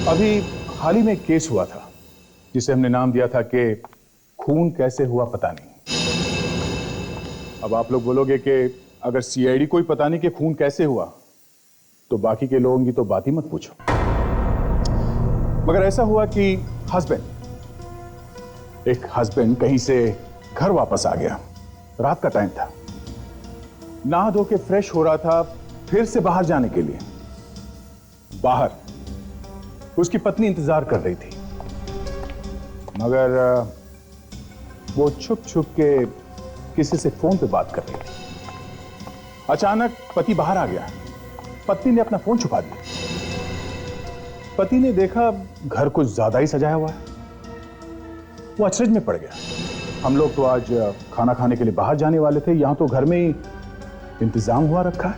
अभी हाल ही में एक केस हुआ था जिसे हमने नाम दिया था कि खून कैसे हुआ पता नहीं। अब आप लोग बोलोगे कि अगर सीआईडी को ही पता नहीं कि खून कैसे हुआ तो बाकी के लोगों की तो बात ही मत पूछो। मगर ऐसा हुआ कि एक हस्बैंड कहीं से घर वापस आ गया। रात का टाइम था, नहा धो के फ्रेश हो रहा था फिर से बाहर जाने के लिए। बाहर उसकी पत्नी इंतजार कर रही थी, मगर वो छुप छुप के किसी से फोन पे बात कर रही थी। अचानक पति बाहर आ गया। पत्नी ने अपना फोन छुपा दिया। पति ने देखा घर कुछ ज्यादा ही सजाया हुआ है। वो अचरज में पड़ गया। हम लोग तो आज खाना खाने के लिए बाहर जाने वाले थे, यहां तो घर में ही इंतजाम हुआ रखा है।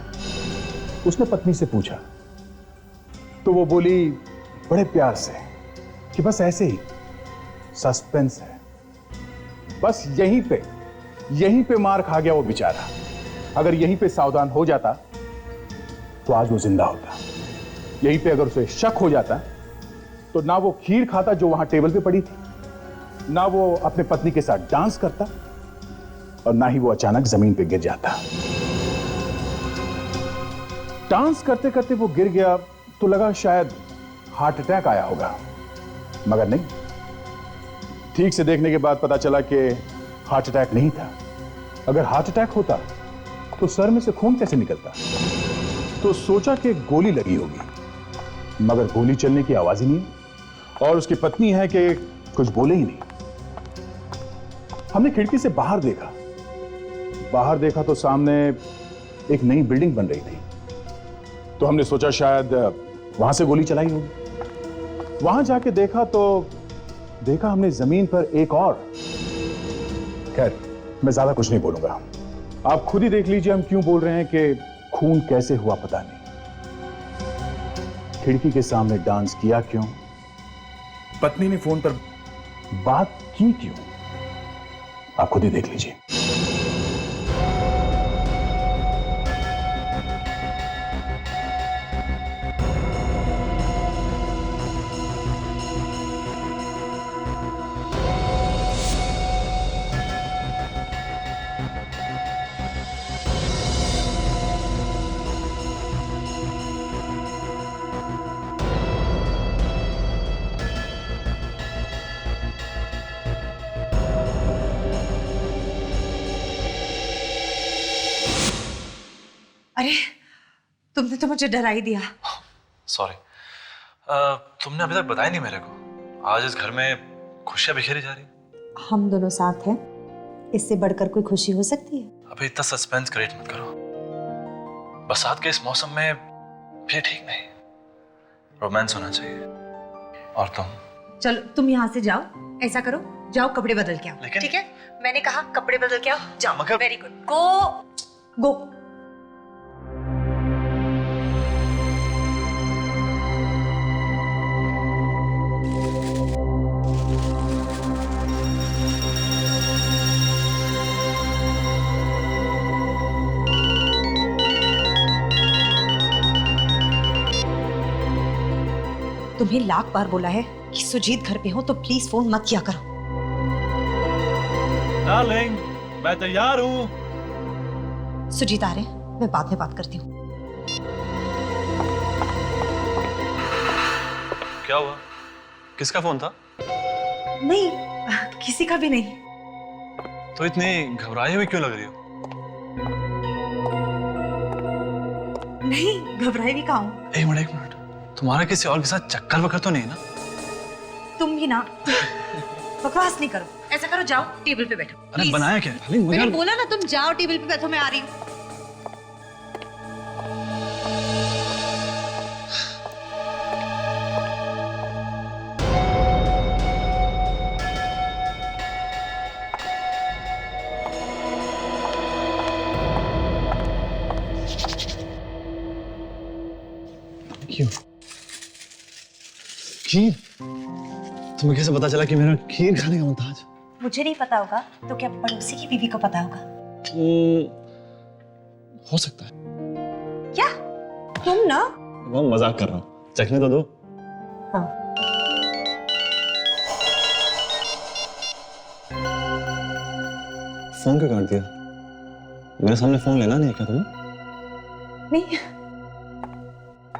उसने पत्नी से पूछा तो वो बोली बड़े प्यार से कि बस ऐसे ही सस्पेंस है। बस यहीं पे मार खा गया वो बेचारा। अगर यहीं पे सावधान हो जाता तो आज वो जिंदा होता। यहीं पे अगर उसे शक हो जाता तो ना वो खीर खाता जो वहां टेबल पे पड़ी थी, ना वो अपने पत्नी के साथ डांस करता, और ना ही वो अचानक जमीन पे गिर जाता। डांस करते करते वो गिर गया तो लगा शायद हार्ट अटैक आया होगा, मगर नहीं। ठीक से देखने के बाद पता चला कि हार्ट अटैक नहीं था। अगर हार्ट अटैक होता तो सर में से खून कैसे निकलता। तो सोचा कि गोली लगी होगी, मगर गोली चलने की आवाज ही नहीं, और उसकी पत्नी है कि कुछ बोले ही नहीं। हमने खिड़की से बाहर देखा तो सामने एक नई बिल्डिंग बन रही थी। तो हमने सोचा शायद वहां से गोली चलाई होगी। वहां जाके देखा हमने जमीन पर एक और। खैर, मैं ज्यादा कुछ नहीं बोलूंगा, आप खुद ही देख लीजिए हम क्यों बोल रहे हैं कि खून कैसे हुआ पता नहीं। खिड़की के सामने डांस किया क्यों, पत्नी ने फोन पर बात की क्यों, आप खुद ही देख लीजिए। अरे, तुमने तो मुझे डरा ही दिया। सॉरी। तुमने अभी तक बताया नहीं मेरे को। आज इस घर में खुशियां बिखेरी जा रही। हम दोनों साथ हैं, इससे बढ़कर कोई खुशी हो सकती है? अभी इतना सस्पेंस क्रिएट मत करो। बरसात के इस मौसम में भी ठीक नहीं, रोमांस होना चाहिए। और तुम चलो तुम यहाँ से जाओ, ऐसा करो, जाओ कपड़े बदल के आओ। लेकिन ठीक है, मैंने कहा कपड़े बदल के आओ, जाओ। मगर वेरी गुड, गो। तुम्हें लाख बार बोला है कि सुजीत घर पे हो तो प्लीज फोन मत किया करो। डार्लिंग, मैं तैयार हूँ। सुजीत आ रहे हैं, मैं बाद में बात करती हूँ। क्या हुआ? किसका फोन था? नहीं, किसी का भी नहीं। तो इतनी घबराई हुई क्यों लग रही हो? नहीं, घबराई भी कहाँ हूँ। एक मिनट, तुम्हारा किसी और के साथ चक्कर वक्कर तो नहीं है ना? तुम भी ना बकवास नहीं करो। ऐसा करो, जाओ टेबल पे बैठो। अरे बनाया क्या? मैंने बोला ना तुम जाओ टेबल पे बैठो, मैं आ रही हूँ। क्यों? खीर? तुम्हें कैसे पता चला कि मेरा खीर खाने का मन था आज? मुझे नहीं पता होगा तो क्या पड़ोसी की बीवी को पता होगा? हो सकता है। क्या? तुम ना? मैं मजाक कर रहा हूँ, चखने तो दो। हाँ। फोन क्यों काट दिया? मेरे सामने फोन लेना नहीं है क्या तुम्हें? नहीं,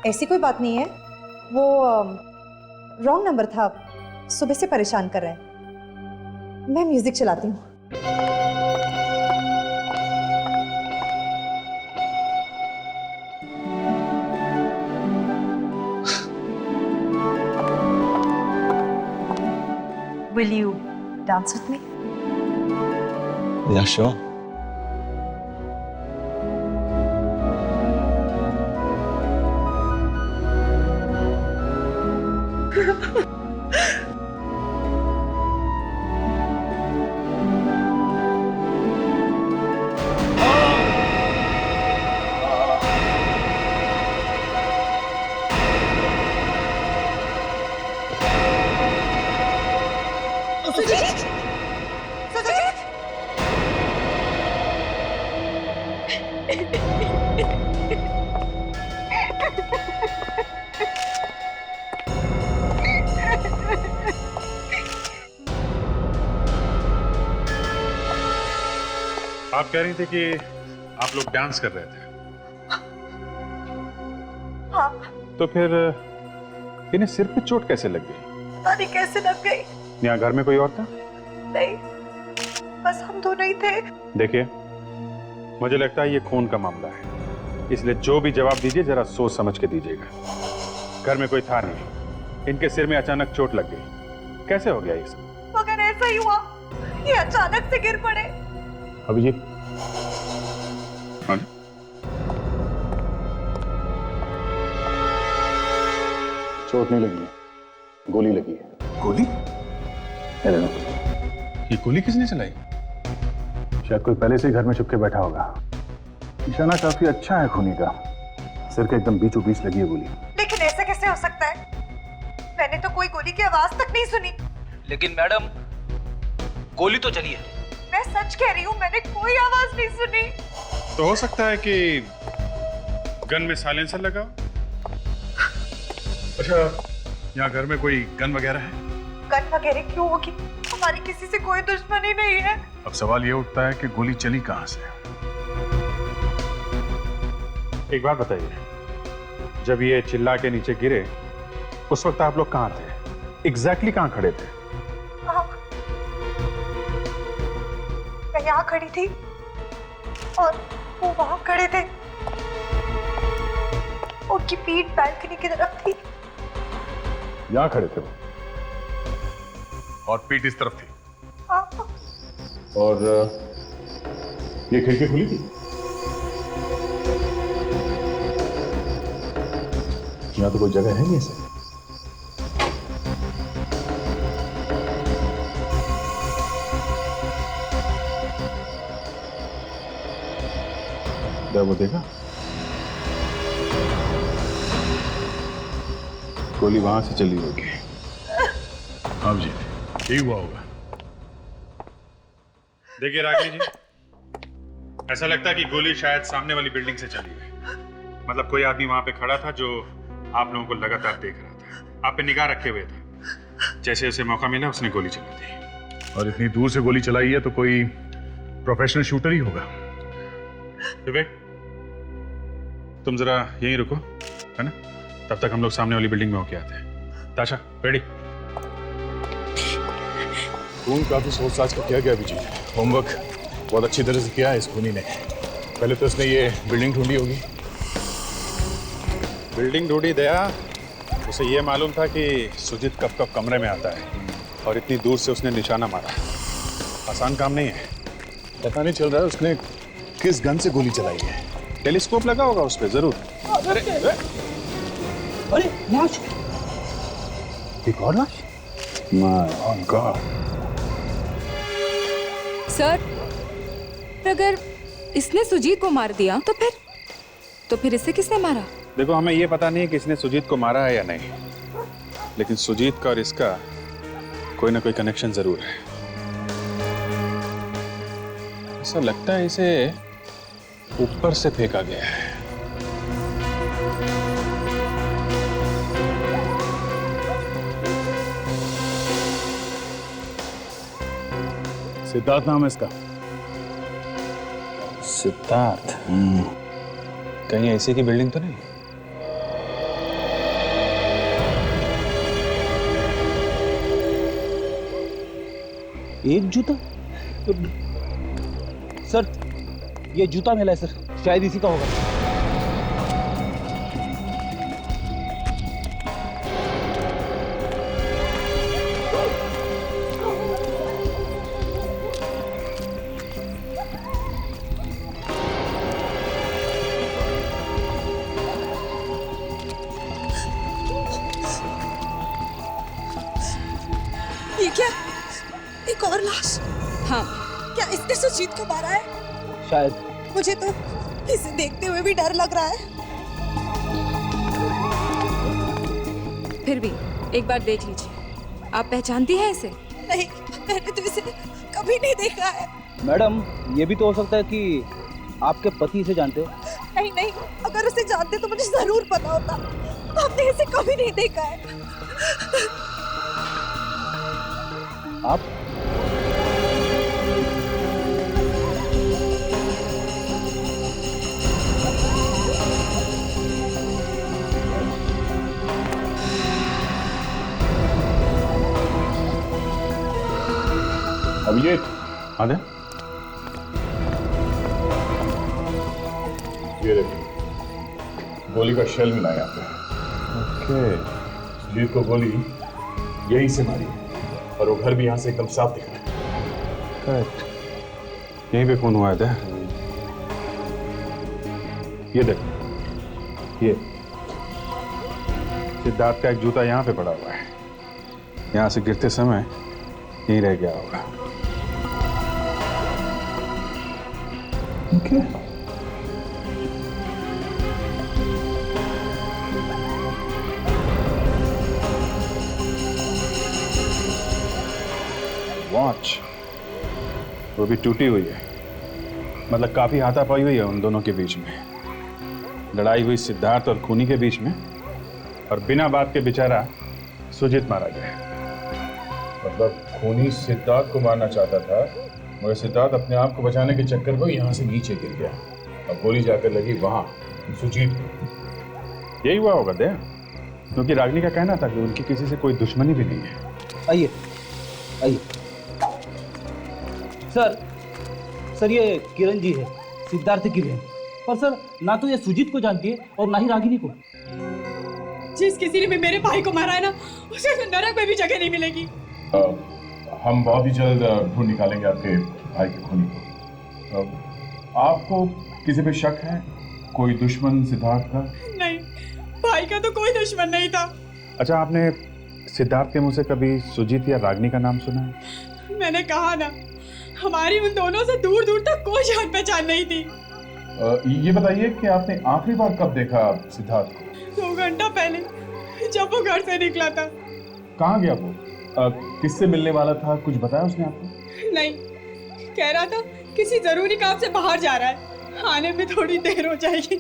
ऐसी कोई बात नहीं है। वो रॉन्ग नंबर था, सुबह से परेशान कर रहे हैं। मैं म्यूजिक चलाती हूँ। Will you dance with me? Yeah, sure. Sujit! Sujit! आप कह रही थी कि आप लोग डांस कर रहे थे। हाँ, तो फिर इन्हें सिर पे चोट कैसे लग गई? पता नहीं कैसे लग गई। यहाँ घर में कोई और था? नहीं, बस हम दोनों ही थे। देखिए, मुझे लगता है ये खून का मामला है, इसलिए जो भी जवाब दीजिए जरा सोच समझ के दीजिएगा। घर में कोई था नहीं, इनके सिर में अचानक चोट लग गई। कैसे हो गया ये सब? मगर ऐसा ही हुआ, ये अचानक से गिर पड़े। अभिजीत, हाँ? चोट नहीं लगी है, गोली लगी है। गोली? ये गोली किसने चलाई? शायद कोई पहले से ही घर में छुप के बैठा होगा। निशाना काफी अच्छा है खूनी का, सिर के एकदम बीचों बीच लगी है गोली। लेकिन ऐसा कैसे हो सकता है? मैंने तो कोई गोली की आवाज तक नहीं सुनी। लेकिन मैडम, गोली तो चली है। मैं सच कह रही हूँ, मैंने कोई आवाज नहीं सुनी। तो हो सकता है कि गन में साइलेंसर लगा हो। अच्छा, यहाँ घर में कोई गन वगैरह है? गन वगैरह क्यों होगी? हमारी किसी से कोई दुश्मनी नहीं है। अब सवाल ये उठता है कि गोली चली कहाँ से? एक बात बताइए, जब ये चिल्ला के नीचे गिरे उस वक्त आप लोग कहाँ थे? एग्जैक्टली कहाँ खड़े थे? मैं यहाँ खड़ी थी और वो वहां खड़े थे। उनकी पीठ बालकनी की तरफ थी। यहां खड़े थे वो, और पीठ इस तरफ थी। हाँ। और ये खिड़की खुली थी। यहाँ तो कोई जगह है नहीं ऐसे। वो देखा, गोली वहां से चली होगी। अब जी ठीक हुआ होगा। देखिए रागिनी जी, ऐसा लगता है कि गोली शायद सामने वाली बिल्डिंग से चली है। मतलब कोई आदमी वहां पे खड़ा था जो आप लोगों को लगातार देख रहा था, आप पे निगाह रखे हुए था। जैसे उसे मौका मिला उसने गोली चला दी। और इतनी दूर से गोली चलाई है तो कोई प्रोफेशनल शूटर ही होगा। विवेक, तुम जरा यहीं रुको, है ना? तब तक हम लोग सामने वाली बिल्डिंग में होके आते हैं। ताशा, रेडी? खून काफी सोच साच कर किया गया अभिजीत। होमवर्क बहुत अच्छी तरह से किया है इस खूनी ने। पहले तो उसने ये बिल्डिंग ढूंढी होगी। बिल्डिंग ढूंढी दया, उसे ये मालूम था कि सुजीत कब कब कमरे में आता है और इतनी दूर से उसने निशाना मारा। आसान काम नहीं है। पता नहीं चल रहा है उसने किस गन से गोली चलाई है। टेलीस्कोप लगा होगा उस पे जरूर। अरे लाश! एक और लाश? My God. सर, अगर इसने सुजीत को मार दिया तो फिर इसे किसने मारा? देखो, हमें ये पता नहीं कि इसने सुजीत को मारा है या नहीं, लेकिन सुजीत का और इसका कोई ना कोई कनेक्शन जरूर है। ऐसा लगता है इसे ऊपर से फेंका गया है। सिद्धार्थ नाम है इसका। सिद्धार्थ। कहीं ऐसी की बिल्डिंग तो नहीं? एक जूता? सर ये जूता मिला है सर, शायद इसी का होगा। ये क्या? एक और लाश? हाँ, क्या इसने सुजीत को मारा है? शायद। मुझे तो इसे देखते हुए भी डर लग रहा है। फिर भी एक बार देख लीजिए। आप पहचानती हैं इसे? नहीं, मैंने तो इसे कभी नहीं देखा है। मैडम ये भी तो हो सकता है कि आपके पति इसे जानते हो। नहीं नहीं, अगर उसे जानते तो मुझे जरूर पता होता। हमने इसे कभी नहीं देखा है। आप? अभिजीत, आ दे। ये देखिए, गोली का शेल मिला यहाँ पे। ओके। सुजीत को गोली यहीं से मारी है और वो घर भी यहाँ से एकदम साफ दिख रहा है। करेक्ट। यहीं पे खून हुआ था। ये देख, ये सिद्धार्थ का एक जूता यहाँ पे पड़ा हुआ है। यहाँ से गिरते समय यहीं रह गया होगा। ओके। वॉच वो भी टूटी हुई है, मतलब काफी हाथापाई हुई है उन दोनों के बीच में। लड़ाई हुई सिद्धार्थ और खूनी के बीच में, और बिना बात के बेचारा सुजीत मारा गया। मतलब खूनी सिद्धार्थ को मारना चाहता था, मगर सिद्धार्थ अपने आप को बचाने के चक्कर में यहाँ से नीचे गिर गया। अब गोली जाकर लगी वहां सुजीत को। यही हुआ होगा दे, क्योंकि रागिनी का कहना था कि उनकी किसी से कोई दुश्मनी भी नहीं है। आइए आइए। सर ये किरण जी है, सिद्धार्थ की बहन। पर सर ना तो ये सुजीत को जानती है और ना ही रागिनी को। जिस किसी ने भी मेरे भाई को मारा है ना, उसे तो नरक में भी जगह नहीं मिलेगी। हम बहुत ही जल्द ढूंढ निकालेंगे आपके भाई के खूनी को। आपको किसी पे शक है? कोई दुश्मन सिद्धार्थ का? नहीं, भाई का तो कोई दुश्मन नहीं था। अच्छा, आपने सिद्धार्थ के मुंह से कभी सुजीत या रागिनी का नाम सुना है? मैंने कहा ना, हमारी उन दोनों से दूर दूर तक कोई जान पहचान नहीं थी। ये बताइए कि आपने आखिरी बार कब देखा सिद्धार्थ को? 2 घंटा पहले, जब वो घर से निकला था। कहाँ गया वो? किससे मिलने वाला था? कुछ बताया उसने आपको? नहीं, कह रहा था किसी जरूरी काम से बाहर जा रहा है, आने में थोड़ी देर हो जाएगी।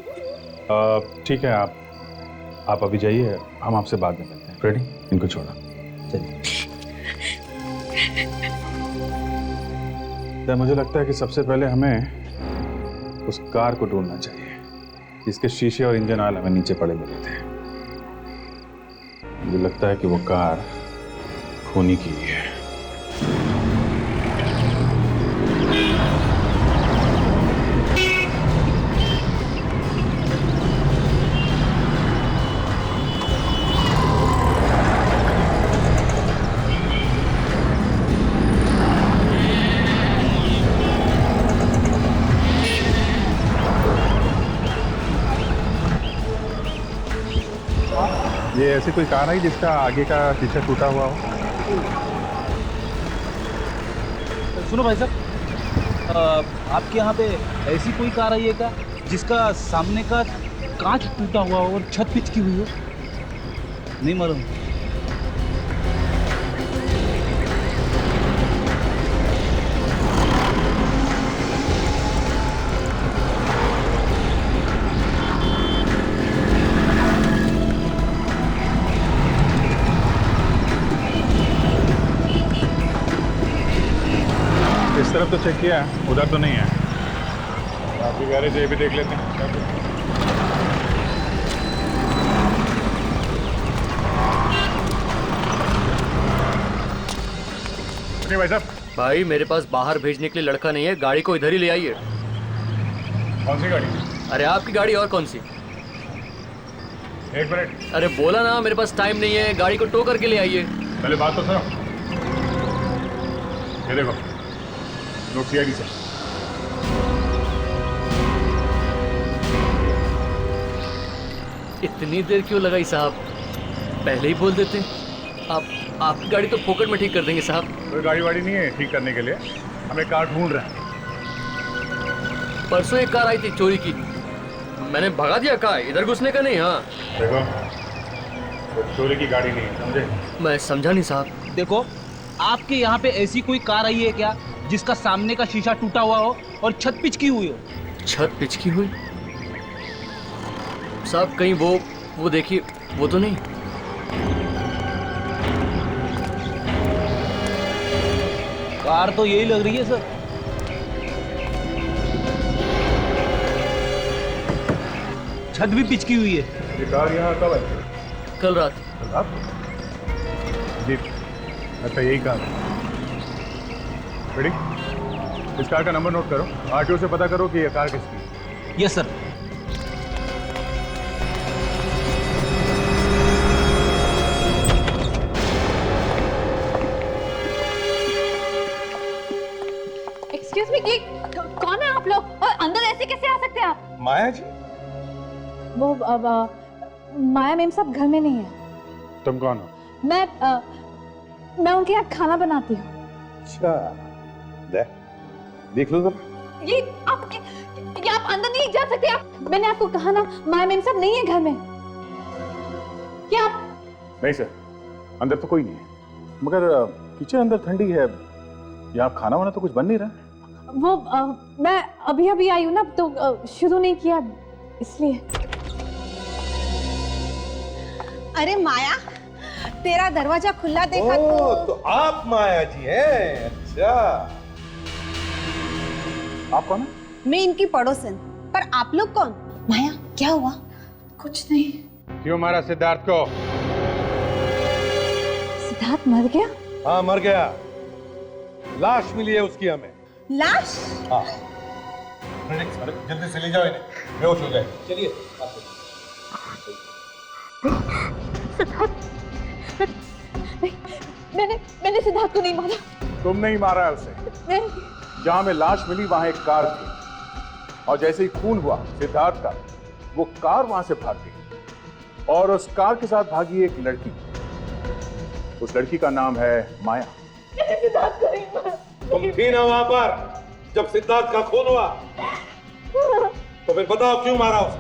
ठीक है, आप अभी जाइए, हम आपसे बाद में मिलते हैं। फ्रेडी, इनको छोड़ो। चलिए। तो मुझे लगता है कि सबसे पहले हमें उस कार को ढूंढना चाहिए जिसके शीशे और इंजन ऑयल हमें नीचे पड़े मिले थे। मुझे लगता है कि वो कार खूनी की ही है। ये ऐसी कोई कार है जिसका आगे का शीशा टूटा हुआ हो? सुनो भाई साहब, आपके यहाँ पे ऐसी कोई कार आई है क्या जिसका सामने का कांच टूटा हुआ हो और छत पिचकी हुई हो? नहीं मालूम। तरफ तो चेक किया, उधर तो नहीं है। आपकी गैरेज ये भी देख लेते हैं। नहीं भाई साहब। भाई मेरे पास बाहर भेजने के लिए लड़का नहीं है, गाड़ी को इधर ही ले आइए। कौन सी गाड़ी? अरे आपकी गाड़ी और कौन सी? एक मिनट। अरे बोला ना मेरे पास टाइम नहीं है, गाड़ी को टो करके ले आइए। पहले बात तो सुनो। ये देखो नोट सीआईडी से। इतनी देर क्यों लगाई साहब? पहले ही बोल देते। आपकी गाड़ी तो फोकट में ठीक कर देंगे साहब। कोई गाड़ी वाड़ी नहीं है ठीक करने के लिए, हम एक कार ढूंढ रहे हैं। परसों एक कार आई थी चोरी की, मैंने भगा दिया। कहा इधर घुसने का नहीं। हाँ देखो वो चोरी की गाड़ी नहीं है, समझे? मैं समझा नहीं साहब। देखो, आपके यहाँ पे ऐसी कोई कार आई है क्या जिसका सामने का शीशा टूटा हुआ हो और छत पिचकी हुई हो? छत पिचकी हुई साहब? कहीं वो देखिए, वो तो नहीं। कार तो यही लग रही है सर। छत भी पिचकी हुई है। ये कार यहाँ कब आई? कल रात। आप जी, अच्छा यही कार है। रेडी? इस कार का नंबर नोट करो, आरटीओ से पता करो कि ये कार किसकी है। Yes sir. एक्सक्यूज मी, ये कौन है आप लोग और अंदर ऐसे कैसे आ सकते हैं आप? माया जी। वो माया मैम साहब घर में नहीं है। तुम कौन हो? मैं उनके यहाँ खाना बनाती हूँ। अच्छा, देख लो जरा। ये आप अंदर नहीं जा सकते। आप मैंने आपको कहा ना, माया मैम साहब नहीं है घर में। क्या आप? नहीं सर, अंदर तो कोई नहीं है, मगर किचन अंदर ठंडी है, यहाँ खाना वाना तो कुछ बन नहीं रहा। वो मैं अभी अभी आई हूँ ना, तो शुरू नहीं किया इसलिए। अरे माया, तेरा दरवाजा खुला देखा तो आप माया जी हैं? अच्छा, आप कौन है? मैं इनकी पड़ोसन। पर आप लोग कौन? माया, क्या हुआ? कुछ नहीं। क्यों मारा सिद्धार्थ को? सिद्धार्थ मर गया? हाँ मर गया, लाश मिली है उसकी हमें। लाश? हाँ, जल्दी से ले जाओ इन्हें, बेहोश हो गए। चलिए। मैंने सिद्धार्थ को नहीं मारा। तुम नहीं मारा है उसे। नहीं। जहां में लाश मिली वहां एक कार थी, और जैसे ही खून हुआ सिद्धार्थ का, वो कार वहां से भाग गई और उस कार के साथ भागी एक लड़की। उस लड़की का नाम है माया। सिद्धार्थ को नहीं मारा। तुम थी ना वहां पर जब सिद्धार्थ का खून हुआ, तो फिर बताओ क्यों मारा उसे?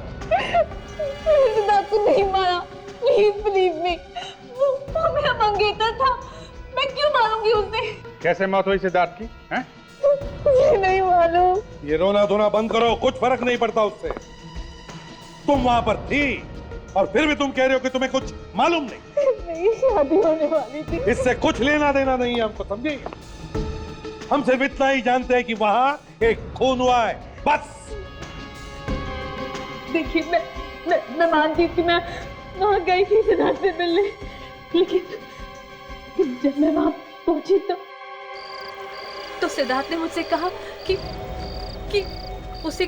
सिद्धार्थ को नहीं मारा, प्लीज बिलीव मी। वो मेरा मंगेतर था, मैं क्यों मारूंगी उसे? कैसे मौत हुई सिद्धार्थ की? हैं? मुझे नहीं मालूम। ये रोना धोना बंद करो, कुछ फर्क नहीं पड़ता उससे। तुम वहां पर थी और फिर भी तुम कह रहे हो कि तुम्हें कुछ मालूम नहीं। नहीं, शादी होने वाली थी। इससे कुछ लेना देना नहीं है हमको, समझे? हम सिर्फ इतना ही जानते हैं कि वहां एक खून हुआ है, बस। देखिए, मैं मानती थी, मैं वहां गई थी सिद्धार्थ से मिलने, लेकिन जब मैं वहां पहुंची तो सिद्धार्थ ने मुझसे कहा कि उसे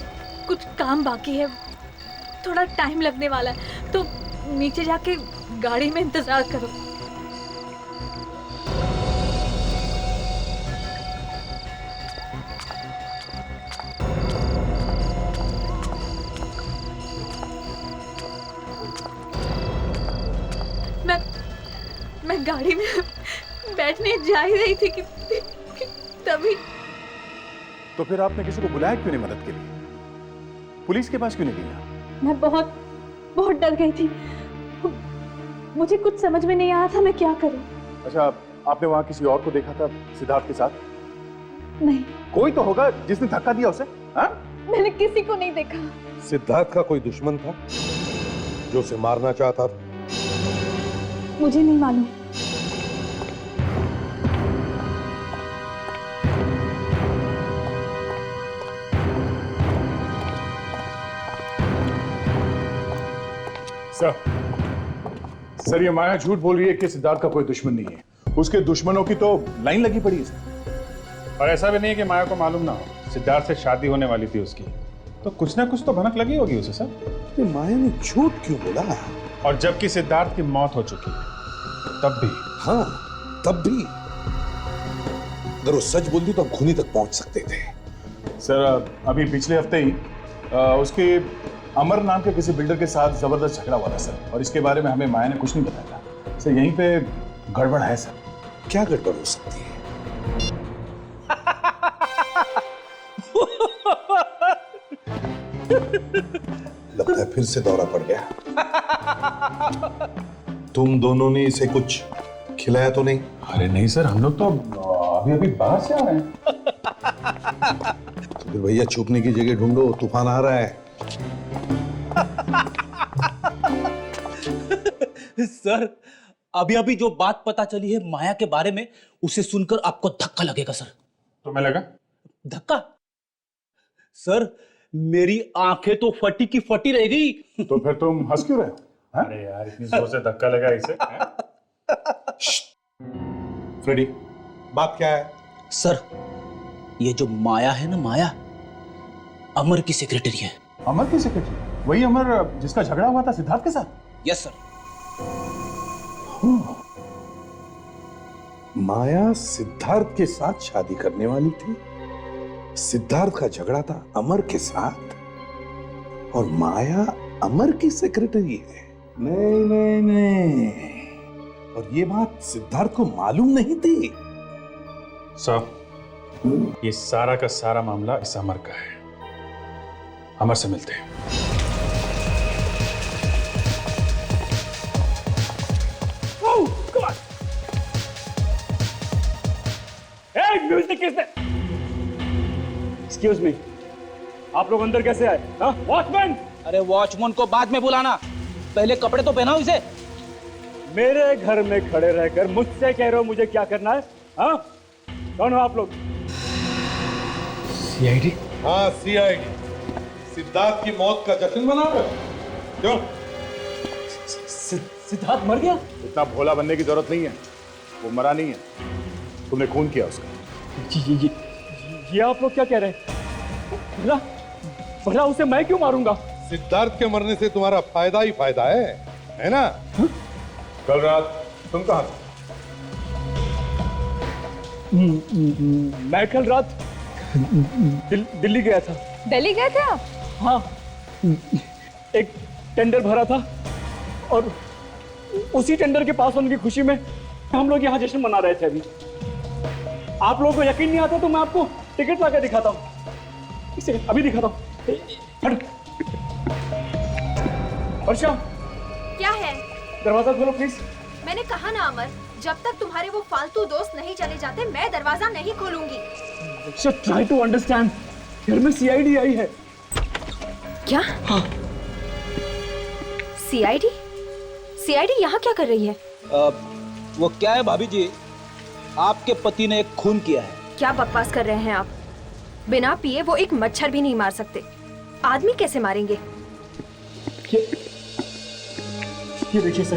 कुछ काम बाकी है, थोड़ा टाइम लगने वाला है, तो नीचे जाके गाड़ी में इंतजार करो। मैं गाड़ी में बैठने जा ही रही थी कि तभी। तो फिर आपने किसी को बुलाया क्यों नहीं मदद के लिए? पुलिस के पास क्यों नहीं गया? मैं बहुत डर गई थी, मुझे कुछ समझ में नहीं आ रहा था मैं क्या करूं। अच्छा, आपने वहां किसी और को देखा था सिद्धार्थ के साथ? नहीं। कोई तो होगा जिसने धक्का दिया उसे। हाँ? मैंने किसी को नहीं देखा। सिद्धार्थ का कोई दुश्मन था जो उसे मारना चाहता था? मुझे नहीं मालूम। सर ये माया झूठ बोल रही है कि सिद्धार्थ का कोई दुश्मन नहीं है। उसके दुश्मनों की तो लाइन लगी पड़ी है सर। और ऐसा भी नहीं है कि माया को मालूम ना हो सिद्धार्थ से शादी होने वाली थी उसकी, तो कुछ ना कुछ तो भनक लगी होगी उसे सर। माया ने झूठ क्यों बोला? और जबकि सिद्धार्थ की मौत हो चुकी है तब भी। हाँ, तब भी अगर वो सच बोलती तो खूनी तक पहुंच सकते थे। सर अभी पिछले हफ्ते ही उसके अमर नाम के किसी बिल्डर के साथ जबरदस्त झगड़ा हुआ था सर, और इसके बारे में हमें माया ने कुछ नहीं बताया सर। यहीं पे गड़बड़ है सर। क्या गड़बड़ हो सकती है? लगता है फिर से दौरा पड़ गया। तुम दोनों ने इसे कुछ खिलाया तो नहीं? अरे नहीं सर, हम लोग तो अभी अभी बाहर से आ रहे हैं। तो फिर भैया छुपने की जगह ढूंढो, तूफान आ रहा है। सर अभी अभी जो बात पता चली है माया के बारे में, उसे सुनकर आपको धक्का लगेगा सर। तुम्हें लगा धक्का? सर मेरी आंखें तो फटी की फटी रह गई। तो फिर तुम हंस क्यों रहे हो? अरे यार इतनी जोर से धक्का लगा इसे। फ्रेडी, बात क्या है? सर ये जो माया है ना, माया अमर की सेक्रेटरी है। अमर की सेक्रेटरी? वही अमर जिसका झगड़ा हुआ था सिद्धार्थ के साथ? Yes sir. माया सिद्धार्थ के साथ शादी करने वाली थी, सिद्धार्थ का झगड़ा था अमर के साथ, और माया अमर की सेक्रेटरी है। नहीं नहीं नहीं, और ये बात सिद्धार्थ को मालूम नहीं थी। साहब ये सारा का सारा मामला इस अमर का है। अमर से मिलते हैं। म्यूजिक किसने? एक्सक्यूज मी, आप लोग अंदर कैसे आए? वॉचमैन! अरे वॉचमैन को बाद में बुलाना, पहले कपड़े तो पहनाओ इसे। मेरे घर में खड़े रहकर मुझसे कह रहे हो मुझे क्या करना है? हाँ, कौन हो आप लोग? सीआईडी? हाँ सीआईडी। सिद्धार्थ की मौत का जश्न मना रहे हो? क्यों? सिद्धार्थ मर गया? इतना भोला बनने की जरूरत नहीं है, वो मरा नहीं है, तुमने खून किया उसका। ये आप लोग क्या कह रहे हैं? भला उसे मैं क्यों मारूंगा? सिद्धार्थ के मरने से तुम्हारा फायदा ही फायदा है ना? कल रात तुम कहां थे? मैं कल रात दिल्ली गया था। दिल्ली गए थे आप? हाँ, एक टेंडर भरा था और उसी टेंडर के पास होने की खुशी में हम लोग यहाँ जश्न मना रहे थे। अभी आप लोगों को यकीन नहीं आता तो मैं आपको टिकट लाकर दिखाता हूँ। इसे अभी दिखाता हूँ। वर्षा, क्या है? दरवाजा खोलो प्लीज। मैंने कहा ना अमर, जब तक तुम्हारे वो फालतू दोस्त नहीं चले जाते मैं दरवाजा नहीं खोलूंगी। ट्राई टू अंडरस्टैंड, घर में सीआईडी आई है। क्या? हाँ। सीआईडी? सीआईडी यहाँ क्या कर रही है? वो क्या है भाभी जी, आपके पति ने एक खून किया है। क्या बकवास कर रहे हैं आप? बिना पिए वो एक मच्छर भी नहीं मार सकते, आदमी कैसे मारेंगे? ये देखिए सर,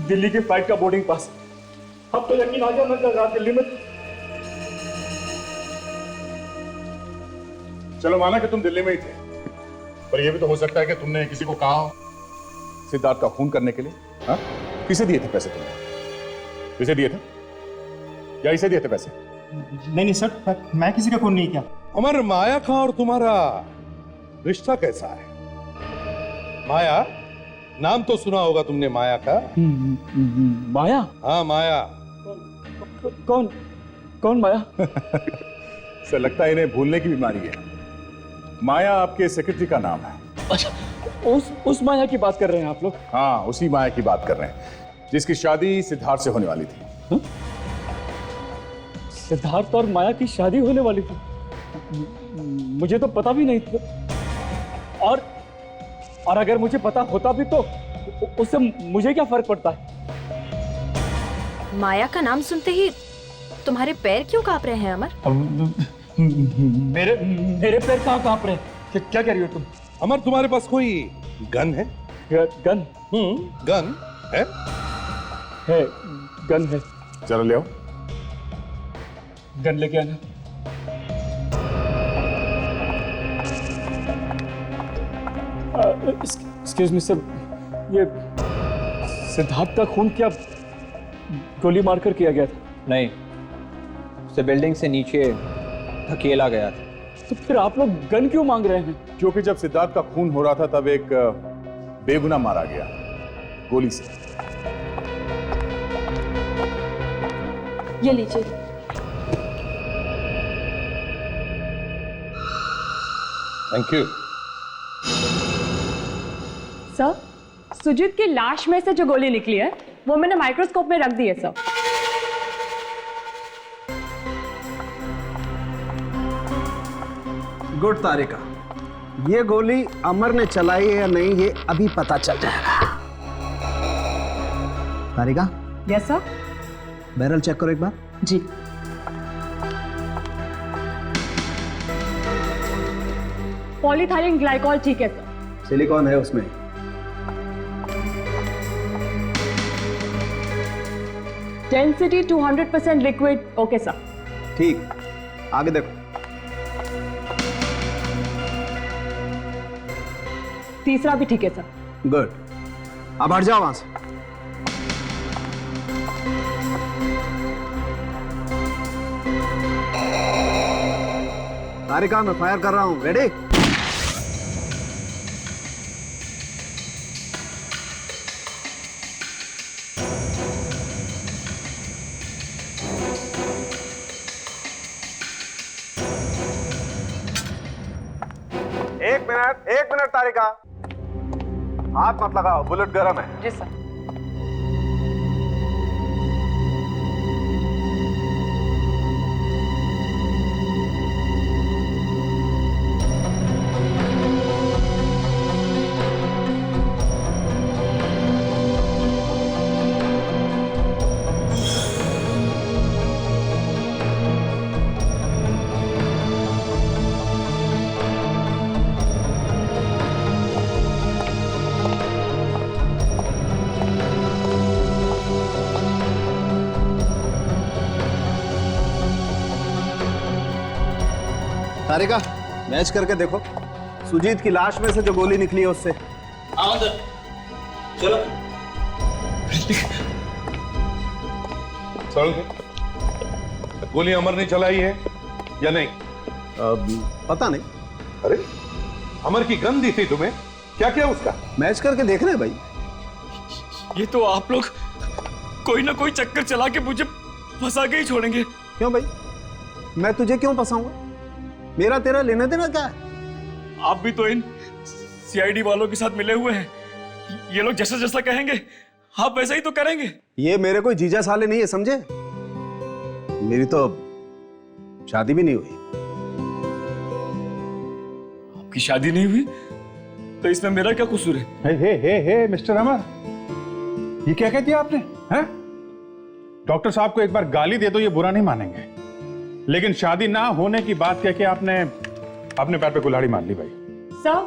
दिल्ली के फ्लाइट का बोर्डिंग पास। अब तो यकीन आ गया मैं कल रात दिल्ली में। चलो माना कि तुम दिल्ली में ही थे, पर यह भी तो हो सकता है कि तुमने किसी को कहा हो सिद्धार्थ का खून करने के लिए। हाँ, किसे दिए थे पैसे तुमने? किसे दिए थे या इसे दिए थे पैसे? नहीं सर, मैं किसी का खून नहीं किया। अमर, माया का और तुम्हारा रिश्ता कैसा है? माया, नाम तो सुना होगा तुमने माया का। माया? हाँ माया। कौन माया? सर लगता है इन्हें भूलने की बीमारी है। माया आपके सेक्रेटरी का नाम है। अच्छा, उस माया की बात कर रहे हैं आप लोग? हाँ, उसी माया की बात कर रहे हैं जिसकी शादी सिद्धार्थ से होने वाली थी। हा? सिद्धार्थ और माया की शादी होने वाली थी? मुझे तो पता भी नहीं था। और अगर मुझे पता होता भी तो उससे मुझे क्या फर्क पड़ता है? माया का नाम सुनते ही तुम्हारे पैर क्यों कांप रहे हैं अमर? मेरे पैर कहाँ कांप रहे हैं? क्या कह रही हो तुम? अमर, तुम्हारे पास कोई गन है? गन? गन है? है, गन है। चलो ले आओ। गन लेके आना। एक्सक्यूज मी सर, ये सिद्धार्थ का खून क्या गोली मारकर किया गया था? नहीं, उसे बिल्डिंग से नीचे धकेला गया था। तो फिर आप लोग गन क्यों मांग रहे हैं? क्योंकि जब सिद्धार्थ का खून हो रहा था तब एक बेगुनाह मारा गया गोली से। ये लीजिए। Thank you. सर, सुजीत की लाश में से जो गोली निकली है वो मैंने माइक्रोस्कोप में रख दी है सर। गुड तारिका, ये गोली अमर ने चलाई है या नहीं ये अभी पता चल जाएगा। Tarika. Yes sir. Barrel check करो एक बार। जी। पॉलीथाइलिन ग्लाइकॉल ठीक है सर। सिलिकॉन है उसमें। Density 200% liquid. Okay sir. ठीक, आगे देखो। तीसरा भी ठीक है सर। गुड, अब हट जाओ वहां से। तारिका, मैं फायर कर रहा हूं। रेडी? एक मिनट तारिका, हाथ मत लगाओ, बुलेट गर्म है। जी सर। तारिका, मैच करके देखो, सुजीत की लाश में से जो गोली निकली है उससे। आओ अंदर, चलो। गोली अमर ने चलाई है या नहीं? पता नहीं। अरे, अमर की गन दी थी तुम्हें, क्या क्या उसका? मैच करके देखना है भाई। ये तो आप लोग कोई ना कोई चक्कर चला के मुझे फंसा के ही छोड़ेंगे। क्यों भाई, मैं तुझे क्यों फंसाऊंगा? मेरा तेरा लेना देना क्या है? आप भी तो इन सीआईडी वालों के साथ मिले हुए हैं। ये लोग जैसा जैसा कहेंगे आप वैसा ही तो करेंगे। ये मेरे कोई जीजा साले नहीं है, समझे? मेरी तो शादी भी नहीं हुई। आपकी शादी नहीं हुई तो इसमें मेरा क्या कसूर है? हे मिस्टर अमर, ये क्या कह दिया आपने? हैं? डॉक्टर साहब को एक बार गाली दे दो, ये बुरा नहीं मानेंगे, लेकिन शादी ना होने की बात कह के आपने अपने पैर पे कुल्हाड़ी मार ली भाई। सर,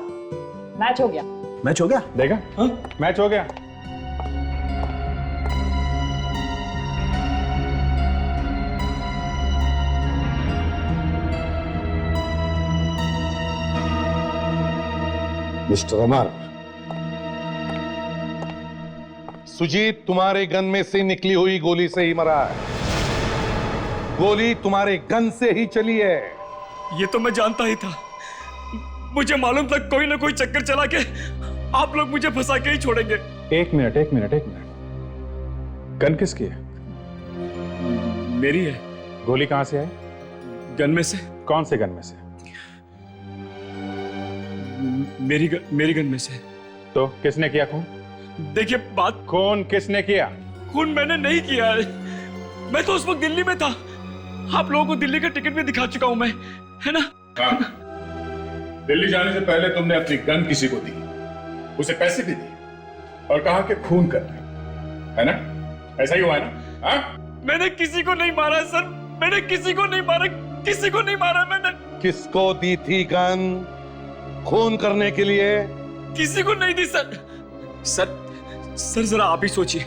मैच हो गया। मैच हो गया? देखा? हाँ? मैच हो गया। मिस्टर अमर, सुजीत तुम्हारे गन में से निकली हुई गोली से ही मरा है। गोली तुम्हारे गन से ही चली है। ये तो मैं जानता ही था। मुझे मालूम था कोई ना कोई चक्कर चला के आप लोग मुझे फंसा के ही छोड़ेंगे। एक मिनट। गन किसकी है? मेरी है। गोली कहां से आई? गन में से। कौन से गन में से? मेरी गन में से। तो किसने किया खून? देखिए बात, खून किसने किया? खून मैंने नहीं किया है। मैं तो उस वक्त दिल्ली में था। आप लोगों को दिल्ली का टिकट भी दिखा चुका हूं मैं, है ना? हाँ। दिल्ली जाने से पहले तुमने अपनी गन किसी को दी, उसे पैसे भी दिए और कहा कि खून कर दे, है ना? ऐसा ही हुआ है ना? हाँ? मैंने किसी को नहीं मारा सर, मैंने किसी को नहीं मारा, किसी को नहीं मारा मैंने। किसको दी थी गन? खून करने के लिए? किसी को नहीं दी सर। सर जरा आप ही सोचिए,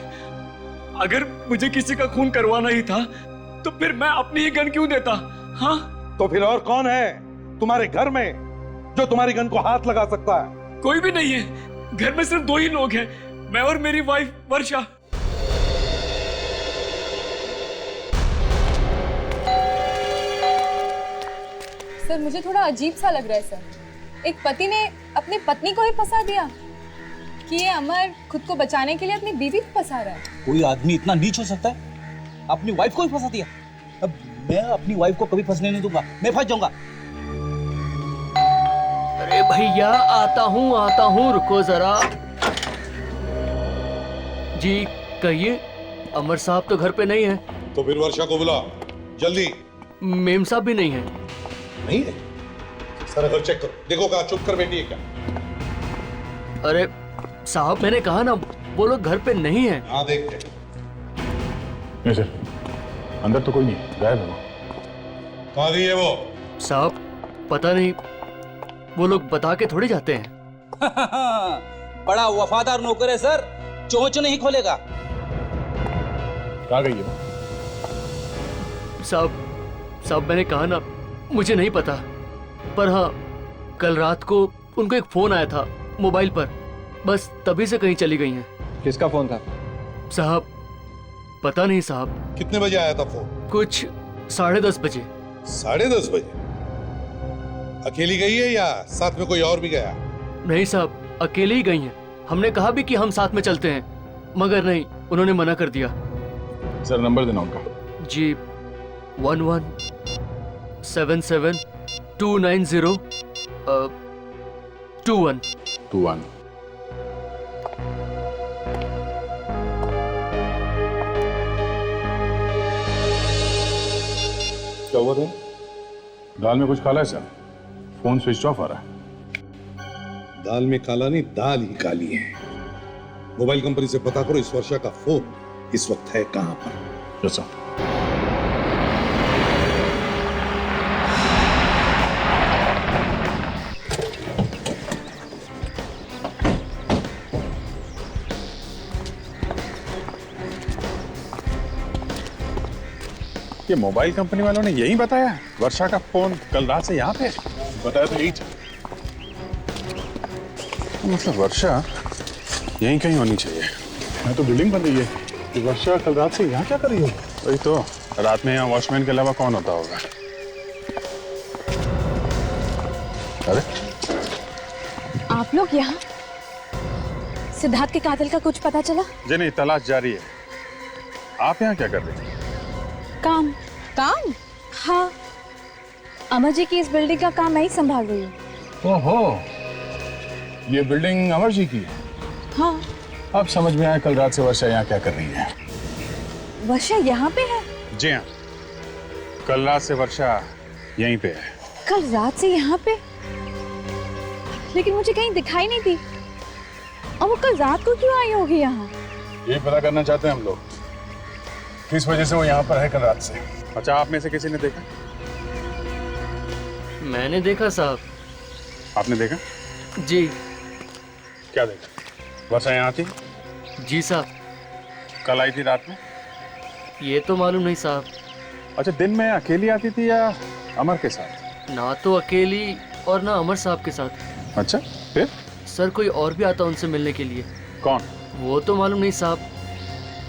अगर मुझे किसी का खून करवाना ही था तो फिर मैं अपनी ही गन क्यों देता? हाँ, तो फिर और कौन है तुम्हारे घर में जो तुम्हारी गन को हाथ लगा सकता है? कोई भी नहीं है। घर में सिर्फ 2 ही लोग हैं, मैं और मेरी वाइफ वर्षा। सर मुझे थोड़ा अजीब सा लग रहा है सर। एक पति ने अपनी पत्नी को ही फंसा दिया कि ये अमर खुद को बचाने के लिए अपनी बीवी को फंसा रहा है। कोई आदमी इतना नीच हो सकता है? अपनी वाइफ को ही फंसा दिया। अब मैं अपनी वाइफ को कभी फंसने नहीं दूंगा, मैं फंस जाऊंगा। अरे भैया आता हूँ, रुको जरा। जी कहिए, अमर साहब तो घर पे नहीं है। तो फिर वर्षा को बुला जल्दी। मेम साहब भी नहीं है। नहीं है? सर घर चेक करो, देखो कहाँ चुप कर बैठी है क्या? अरे साहब मैंने कहा ना, वो लोग घर पे नहीं है। हाँ देखते। नहीं सर, अंदर तो कोई नहीं, गायब है वो। कहाँ गई है वो? साहब पता नहीं, वो लोग बता के थोड़ी जाते हैं। बड़ा वफादार नौकर है सर, चोंच नहीं खोलेगा। कहाँ गई है वो? साहब मैंने कहा ना, मुझे नहीं पता, पर हाँ कल रात को उनको एक फोन आया था मोबाइल पर, बस तभी से कहीं चली गई हैं। किसका फोन था? साहब पता नहीं साहब। कितने बजे आया था फोन? कुछ 10:30 बजे। 10:30 बजे? अकेली गई है या साथ में कोई और भी गया? नहीं साहब, अकेले ही गई हैं। हमने कहा भी कि हम साथ में चलते हैं, मगर नहीं, उन्होंने मना कर दिया। सर नंबर देना उनका। जी 1177 290 21। क्या हुआ था? दाल में कुछ काला है सर, फोन स्विच ऑफ आ रहा है। दाल में काला नहीं, दाल ही काली है। मोबाइल कंपनी से पता करो इस वर्षा का फोन इस वक्त है कहां पर। Yes sir. ये मोबाइल कंपनी वालों ने यही बताया वर्षा का फोन कल रात से यहाँ पे? बताया तो यही था। मतलब वर्षा यहीं कहीं होनी चाहिए। मैं तो बिल्डिंग बन रही है कि वर्षा कल रात से यहाँ क्या कर रही है? वही तो, रात में यहाँ वॉचमैन के अलावा कौन होता होगा? अरे आप लोग यहाँ? सिद्धार्थ के कातिल का कुछ पता चला? जी नहीं, तलाश जारी है। आप यहाँ क्या कर रहे हैं? काम? हाँ, अमर जी की इस बिल्डिंग का काम मैं ही संभाल रही हूँ। ओहो, ये बिल्डिंग अमर जी की है? हाँ। अब समझ में आया कल रात से वर्षा यहाँ क्या कर रही है। वर्षा यहाँ पे है? जी हाँ, कल रात से वर्षा यहीं पे है। कल रात से यहाँ पे? लेकिन मुझे कहीं दिखाई नहीं दी। और वो कल रात को क्यों आई होगी यहाँ? ये पता करना चाहते हैं हम लोग, किस वजह से वो यहाँ पर है कल रात से। अच्छा, आप में से किसी ने देखा? मैंने देखा साहब। आपने देखा? जी। क्या देखा? वर्षा यहाँ थी? जी साहब। कल आई थी रात में? ये तो मालूम नहीं साहब। अच्छा, दिन में अकेली आती थी या अमर के साथ? ना तो अकेली और ना अमर साहब के साथ। अच्छा, फिर? सर कोई और भी आता उनसे मिलने के लिए। कौन? वो तो मालूम नहीं साहब,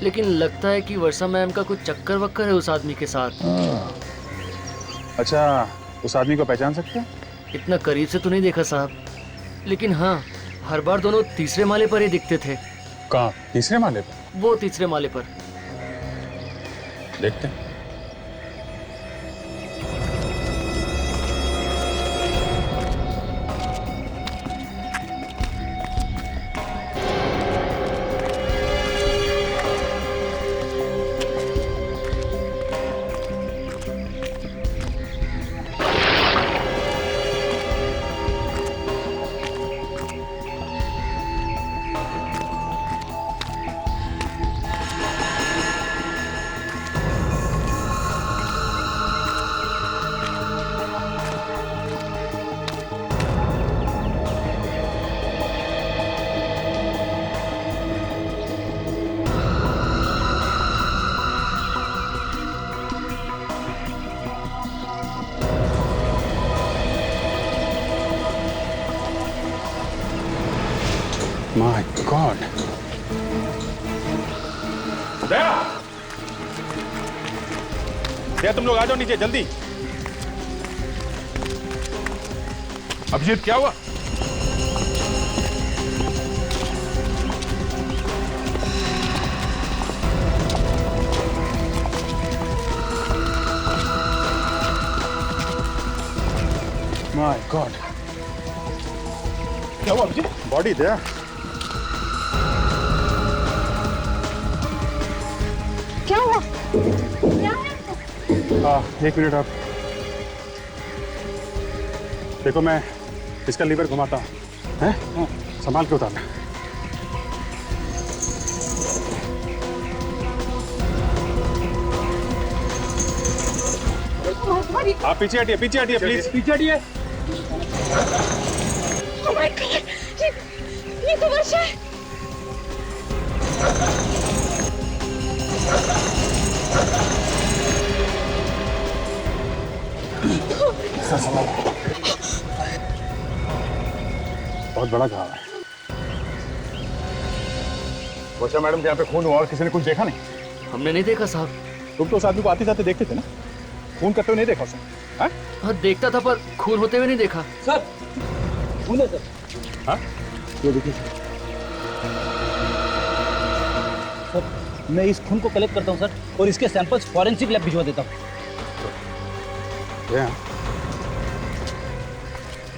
लेकिन लगता है कि वर्षा मैम का कुछ चक्कर वक्कर है उस आदमी के साथ। अच्छा, उस आदमी को पहचान सकते हैं? इतना करीब से तो नहीं देखा साहब, लेकिन हाँ, हर बार दोनों तीसरे माले पर ही दिखते थे। कहाँ? तीसरे माले पर? वो तीसरे माले पर। देखते हैं। My God. दया, दया तुम लोग आ जाओ नीचे जल्दी। अभिजीत क्या हुआ? माय गॉड, क्या हुआ अभिजीत? बॉडी दया। क्या हुआ? एक मिनट आप देखो, मैं इसका लीवर घुमाता हूँ, हैं? संभाल के उतारना। आप पीछे हटिए, पीछे हटिए प्लीज, पीछे हटिए। ये तो वर्षा है। बहुत बड़ा घाव है। वर्षा मैडम के यहाँ पे खून हुआ और किसी ने कुछ देखा नहीं? हमने नहीं देखा साहब। तुम तो उस आदमी को आते जाते देखते थे ना, खून करते हुए नहीं देखा उसने? हाँ देखता था पर खून होते हुए नहीं देखा। सर खून है सर। हाँ ये देखिए सर, मैं इस खून को कलेक्ट करता हूँ सर, और इसके सैंपल्स फॉरेंसिक लैब भिजवा देता हूँ।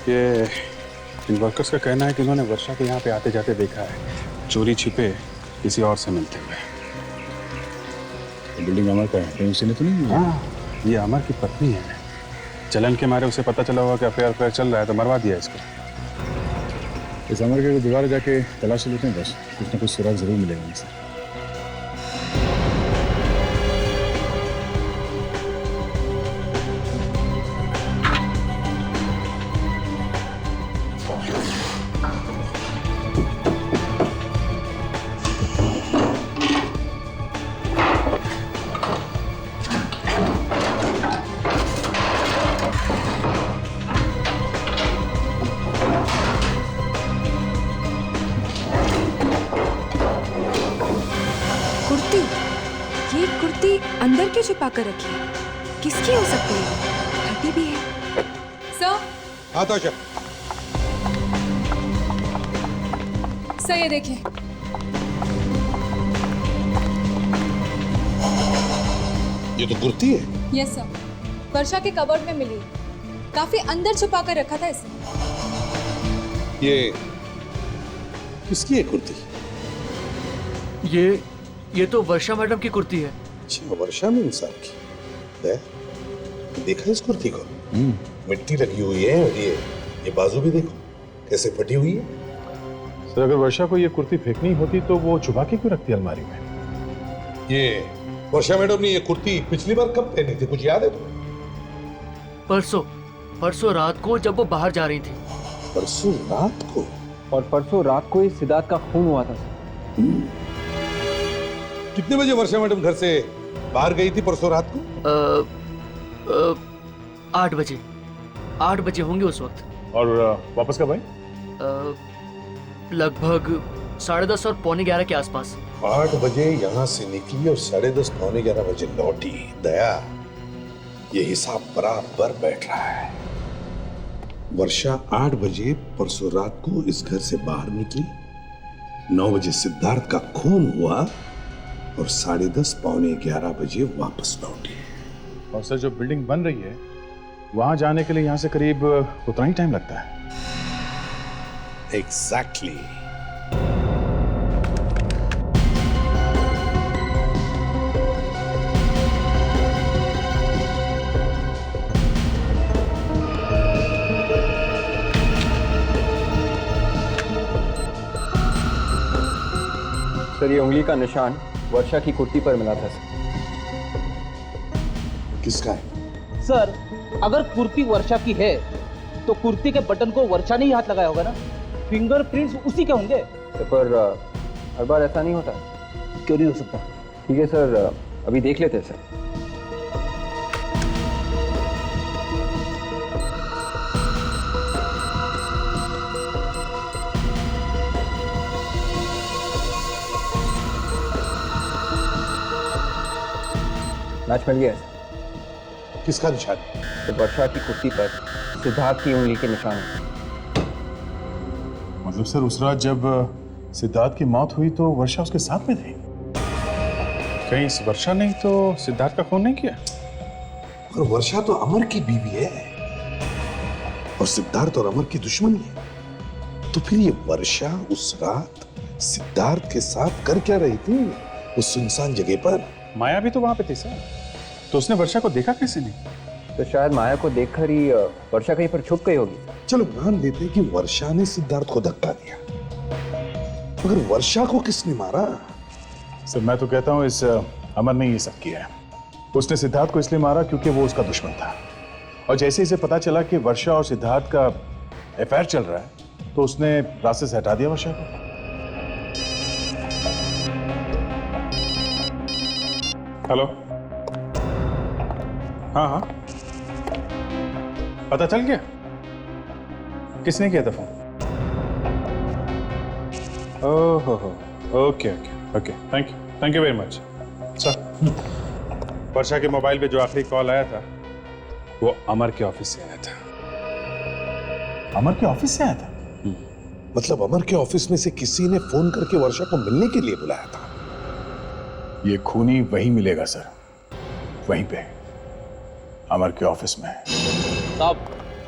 ये इन वर्कर्स का कहना है कि उन्होंने वर्षा को यहाँ पे आते जाते देखा है, चोरी छिपे किसी और से मिलते हुए। बिल्डिंग अमर का है, कहीं उसी ने तो नहीं? हाँ, ये अमर की पत्नी है। जलन के मारे उसे पता चला होगा कि अफेयर चल रहा है, तो मरवा दिया इसको। इस अमर के दोबारा जाके तलाश लेते हैं, बस कुछ ना कुछ सुराग जरूर मिलेगा इनसे। अंदर क्यों छुपा कर रखी है? किसकी हो सकती है? फटी भी है। सर। हाँ तो सर ये देखिए। ये तो कुर्ती है। यस सर, वर्षा के कबर्ड में मिली। काफी अंदर छुपा कर रखा था इसे। ये किसकी है कुर्ती? ये तो वर्षा मैडम की कुर्ती है। अच्छा, वर्षा में इंसान की। देखा इस कुर्ती को? मिट्टी लगी हुई है, और ये बाजू भी देखो कैसे फटी हुई है। सर अगर वर्षा को ये कुर्ती फेंकनी होती तो वो छुपा के क्यों रखती अलमारी में? ये वर्षा मैडम ने ये कुर्ती पिछली बार कब पहनी थी, कुछ याद है तुम्हें? परसों रात को जब वो बाहर जा रही थी। परसों रात को? और परसों रात को ही सिद्धार्थ का खून हुआ था। कितने बजे वर्षा मैडम घर से बाहर गई थी परसों रात को? 8 बजे। 8 बजे होंगे उस वक्त। और वापस कब आई? लगभग 10:30 और 11:15 के आसपास। 8 बजे यहाँ से निकली और 10:30 पौने 11 बजे लौटी। दया, ये हिसाब बराबर बैठ रहा है। वर्षा 8 बजे परसों रात को इस घर से बाहर निकली, 9 बजे सिद्धार्थ का खून हुआ और 10:30 पौने 11 बजे वापस लौटी। और सर जो बिल्डिंग बन रही है वहां जाने के लिए यहाँ से करीब उतना ही टाइम लगता है। एग्जैक्टली। सर ये उंगली का निशान वर्षा की कुर्ती पर मिला था। किसका है? सर अगर कुर्ती वर्षा की है तो कुर्ती के बटन को वर्षा ने ही हाथ लगाया होगा ना, फिंगरप्रिंट्स उसी के होंगे। पर हर बार ऐसा नहीं होता। क्यों नहीं हो सकता? ठीक है सर, अभी देख लेते हैं सर। मैच मिल गया है। किसका निशान? तो वर्षा की कुर्ती पर सिद्धार्थ की उंगली के निशान हैं। मतलब सर उस रात जब सिद्धार्थ की मौत हुई तो वर्षा उसके साथ में थी? कहीं इस वर्षा ने तो सिद्धार्थ का खून नहीं किया? और वर्षा तो अमर की बीवी है और सिद्धार्थ और अमर की दुश्मनी है। तो फिर ये वर्षा उस रात सिद्धार्थ के साथ कर क्या रही थी उस सुनसान जगह पर? माया भी तो वहां पे थी सर, तो उसने वर्षा को देखा कैसे नहीं? तो शायद माया को देखकर ही वर्षा कहीं पर छुप गई होगी। चलो मान लेते हैं कि वर्षा ने सिद्धार्थ को धक्का दिया, मगर वर्षा को किसने मारा? सर मैं तो कहता हूं इस अमर ने ये सब किया है। उसने सिद्धार्थ को इसलिए मारा क्योंकि वो उसका दुश्मन था, और जैसे इसे पता चला कि वर्षा और सिद्धार्थ का अफेयर चल रहा है तो उसने रास्ते से हटा दिया वर्षा को। हेलो, हाँ हाँ, पता चल गया किसने किया था फोन? ओहो हो, okay okay okay, thank you very much sir. Varsha के मोबाइल पे जो आखिरी कॉल आया था वो अमर के ऑफिस से आया था। अमर के ऑफिस से आया था? मतलब अमर के ऑफिस में से किसी ने फोन करके वर्षा को मिलने के लिए बुलाया था? ये खूनी वहीं मिलेगा सर, वहीं पे अमर के ऑफिस में। साहब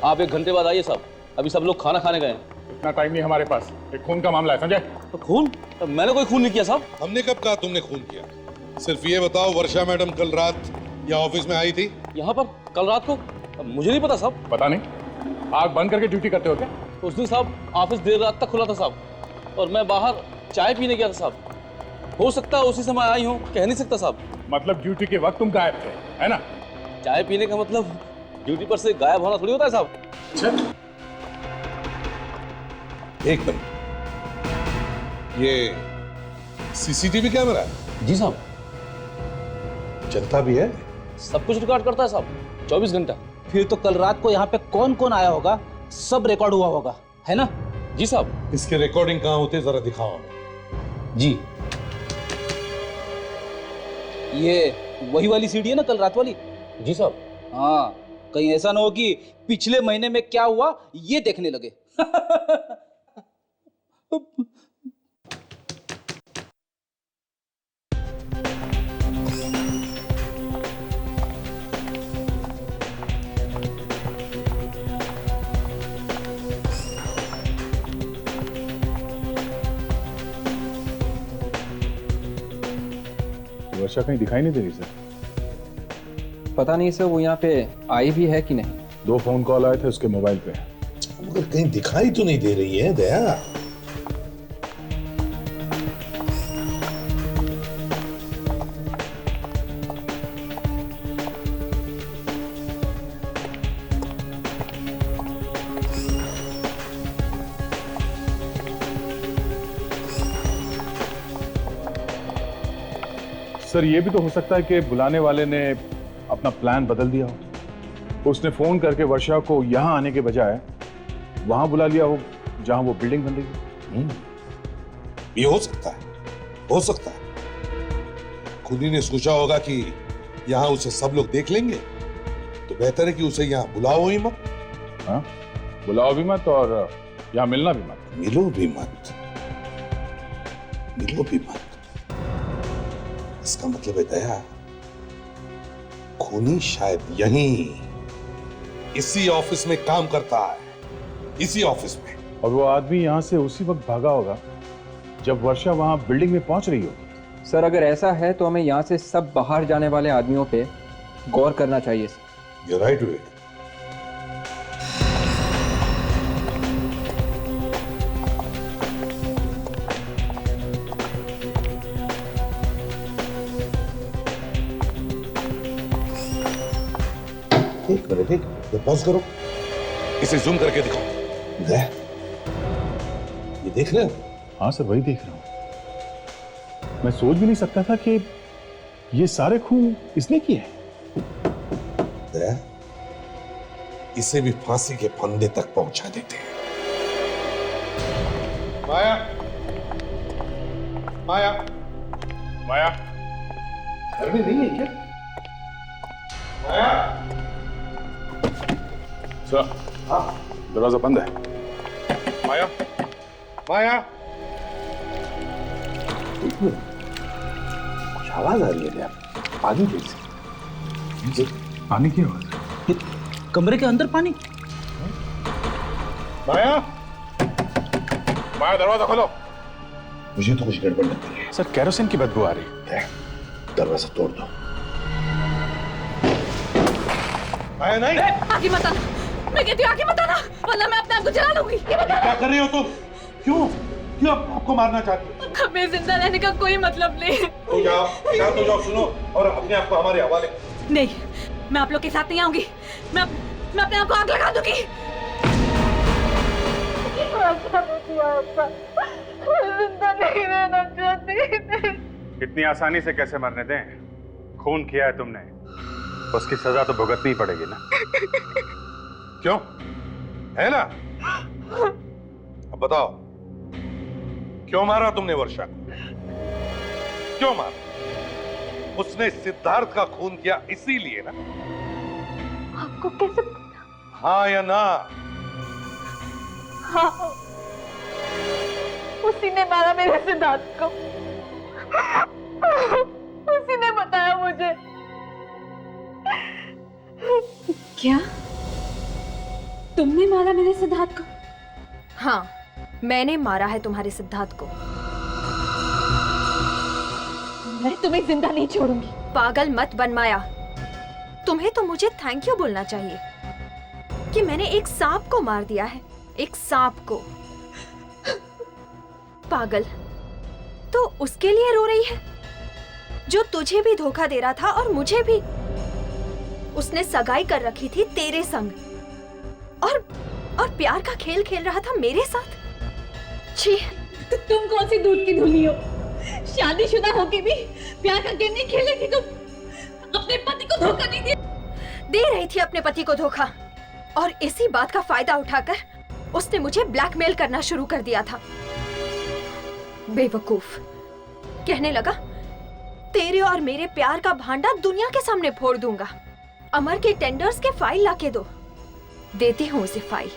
आप 1 घंटे बाद आइए साहब, अभी सब लोग खाना खाने गए हैं। इतना टाइम नहीं हमारे पास, एक खून का मामला है समझे? तो खून? तो मैंने कोई खून नहीं किया साहब। हमने कब कहा तुमने खून किया? सिर्फ ये बताओ वर्षा मैडम कल रात यहाँ ऑफिस में आई थी? यहाँ पर कल रात को? मुझे नहीं पता साहब। पता नहीं? आग बंद करके ड्यूटी करते हो क्या? उस दिन साहब ऑफिस देर रात तक खुला था साहब, और मैं बाहर चाय पीने गया था साहब। हो सकता है उसी समय आई हूँ, कह नहीं सकता साहब। मतलब ड्यूटी के वक्त तुम गायब थे, है ना? चाय पीने का मतलब ड्यूटी पर से गायब होना थोड़ी होता है साहब। एक मिनट, ये सीसीटीवी कैमरा है? जी साहब। चलता भी है? सब कुछ रिकॉर्ड करता है साहब, 24 घंटा। फिर तो कल रात को यहाँ पे कौन कौन आया होगा सब रिकॉर्ड हुआ होगा, है ना? जी साहब। इसके रिकॉर्डिंग कहाँ होते जरा दिखाओ हमें। जी, ये वही वाली सीडी है ना कल रात वाली? जी साहब। हाँ, कहीं ऐसा ना हो कि पिछले महीने में क्या हुआ ये देखने लगे। वर्षा कहीं दिखाई नहीं दे रही सर। पता नहीं सर वो यहाँ पे आई भी है कि नहीं। 2 फोन कॉल आए थे उसके मोबाइल पे, मगर कहीं दिखाई तो नहीं दे रही है दया। सर ये भी तो हो सकता है कि बुलाने वाले ने अपना प्लान बदल दिया हो। उसने फोन करके वर्षा को यहां आने के बजाय वहां बुला लिया हो जहां वो बिल्डिंग बन रही है। ये हो सकता है, हो सकता है। खूनी ने सोचा होगा कि यहाँ उसे सब लोग देख लेंगे, तो बेहतर है कि उसे यहाँ बुलाओ ही मत। हाँ, बुलाओ भी मत और यहाँ मिलना भी मत। मिलो भी मत, मिलो भी मत। इसका मतलब है दया, खूनी शायद यहीं इसी ऑफिस में काम करता है, इसी ऑफिस में। और वो आदमी यहाँ से उसी वक्त भागा होगा जब वर्षा वहां बिल्डिंग में पहुंच रही होगी। सर अगर ऐसा है तो हमें यहाँ से सब बाहर जाने वाले आदमियों पे गौर करना चाहिए सर। You're right, Vivek. एक मिनट, पॉज करो। इसे जूम करके दिखाओ। दया, ये देख रहे हो? हाँ सर वही देख रहा हूं। मैं सोच भी नहीं सकता था कि ये सारे खून इसने किए हैं। दया, इसे भी फांसी के फंदे तक पहुंचा देते हैं। माया, माया, माया घर में नहीं है क्या? सर, दरवाजा बंद है। माया, माया, कुछ आवाज आ रही है क्या? पानी कैसे? पानी की आवाज? कमरे के अंदर पानी? माया, माया दरवाजा खोलो। मुझे तो कुछ गड़बड़ लगती है। सर, केरोसिन की बदबू आ रही है। दरवाजा तोड़ दो। माया नहीं। आगे मत आना, मैं कहती हूँ आगे मत आना, वरना मैं अपने आप को जला लूंगी। क्या कर रही हो तुम? क्यों क्यों आपको मारना चाहती हो? हमें जिंदा रहने का कोई मतलब नहीं। तो जाओ, शांत हो जाओ, सुनो और अपने आप को हमारे हवाले। नहीं, मैं आप लोग के साथ नहीं आऊंगी। मैं अपने आप को आग लगा दूंगी। जिंदा नहीं रहना चाहती। इतनी आसानी से कैसे मरने दें? खून किया है तुमने, उसकी सजा तो भुगतनी पड़ेगी ना। क्यों है ना? अब बताओ, क्यों मारा तुमने वर्षा को? क्यों मारा? उसने सिद्धार्थ का खून किया इसीलिए ना? आपको कैसे? हाँ या ना? हाँ, उसी ने मारा मेरे सिद्धार्थ को। उसी ने बताया मुझे। क्या तुमने मारा मेरे सिद्धार्थ को? हाँ, मैंने मारा है तुम्हारे सिद्धार्थ को। मैं तुम्हें जिंदा नहीं छोड़ूंगी। पागल मत बन माया, तुम्हें तो मुझे थैंक यू बोलना चाहिए कि मैंने एक सांप को मार दिया है, एक सांप को। पागल, तो उसके लिए रो रही है जो तुझे भी धोखा दे रहा था और मुझे भी। उसने सगाई कर रखी थी तेरे संग और प्यार का खेल खेल रहा था मेरे साथ। छी, तुम कौन सी दूध की धुली हो? शादीशुदा होके भी प्यार का गेम नहीं खेले थी तुम? अपने पति को धोखा नहीं दे रही थी अपने पति को धोखा, और इसी बात का फायदा उठाकर उसने मुझे ब्लैकमेल करना शुरू कर दिया था। बेवकूफ, कहने लगा तेरे और मेरे प्यार का भांडा दुनिया के सामने फोड़ दूंगा। अमर के टेंडर्स के फाइल लाके दो। देती हूँ उसे फाइल।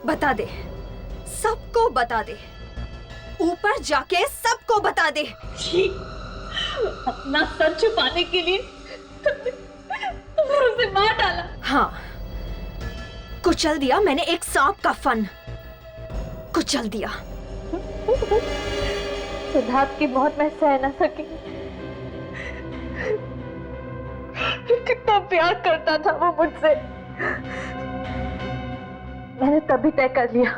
बता दे, सबको बता दे, ऊपर जाके सबको बता दे। अपना सर छुपाने के लिए तुमने उसे मार डाला। हाँ, कुचल दिया मैंने एक सांप का फन, कुचल दिया। सिद्धार्थ की मौत मैं सह न सकी। कितना प्यार करता था वो मुझसे। मैंने तभी तय कर लिया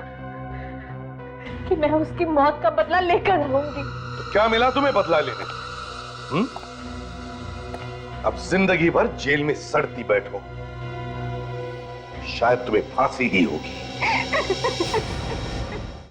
कि मैं उसकी मौत का बदला लेकर रहूंगी। तो क्या मिला तुम्हें बदला लेने? अब जिंदगी भर जेल में सड़ती बैठो, शायद तुम्हें फांसी ही होगी।